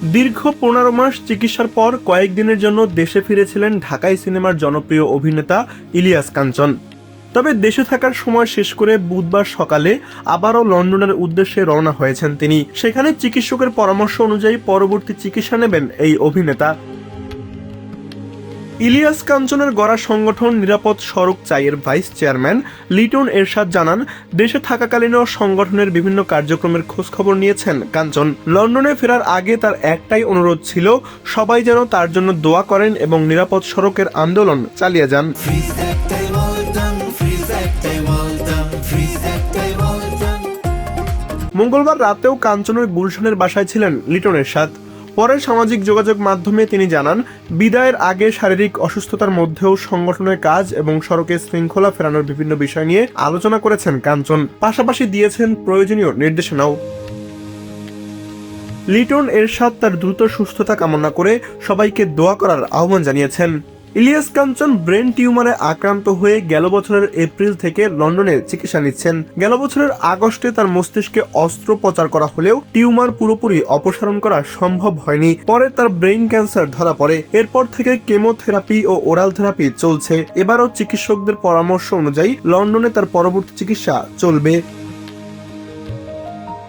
দীর্ঘ 15 মাস চিকিৎসার পর কয়েকদিনের জন্য দেশে ফিরেছিলেন ঢাকাই সিনেমার জনপ্রিয় অভিনেতা ইলিয়াস কাঞ্চন। তবে দেশে থাকার সময় শেষ করে বুধবার সকালে আবারও লন্ডনের উদ্দেশ্যে রওনা হয়েছেন তিনি। সেখানে চিকিৎসকের পরামর্শ অনুযায়ী পরবর্তী চিকিৎসা নেবেন এই অভিনেতা। ইলিয়াস কাঞ্চনের গড়া সংগঠন নিরাপদ সড়ক চাইয়ের ভাইস চেয়ারম্যান লিটন এরশাদ জানান, দেশে থাকাকালীনও সংগঠনের বিভিন্ন কার্যক্রমের খোঁজখবর নিয়েছেন কাঞ্চন। লন্ডনে ফেরার আগে তার একটাই অনুরোধ ছিল, সবাই যেন তার জন্য দোয়া করেন এবং নিরাপদ সড়কের আন্দোলন চালিয়ে যান। মঙ্গলবার রাতেও কাঞ্চনের গুলশানের বাসায় ছিলেন লিটন এরশাদ। পরে সামাজিক যোগাযোগ মাধ্যমে তিনি জানান, বিদায়ের আগে শারীরিক অসুস্থতার মধ্যেও সংগঠনের কাজ এবং সড়কে শৃঙ্খলা ফেরানোর বিভিন্ন বিষয় নিয়ে আলোচনা করেছেন কাঞ্চন, পাশাপাশি দিয়েছেন প্রয়োজনীয় নির্দেশনাও। লিটন এরশাদ তার দ্রুত সুস্থতা কামনা করে সবাইকে দোয়া করার আহ্বান জানিয়েছেন। ইলিয়াস কাঞ্চন ব্রেন টিউমারে আক্রান্ত হয়ে গেল বছরের এপ্রিল থেকে লন্ডনে চিকিৎসা নিচ্ছেন। গেল বছরের আগস্টে তার মস্তিষ্কে অস্ত্রোপচার করা হলেও টিউমার পুরোপুরি অপসারণ করা সম্ভব হয়নি। পরে তার ব্রেন ক্যান্সার ধরা পড়ে। এরপর থেকে কেমোথেরাপি ও ওরাল থেরাপি চলছে। এবারও চিকিৎসকদের পরামর্শ অনুযায়ী লন্ডনে তার পরবর্তী চিকিৎসা চলবে।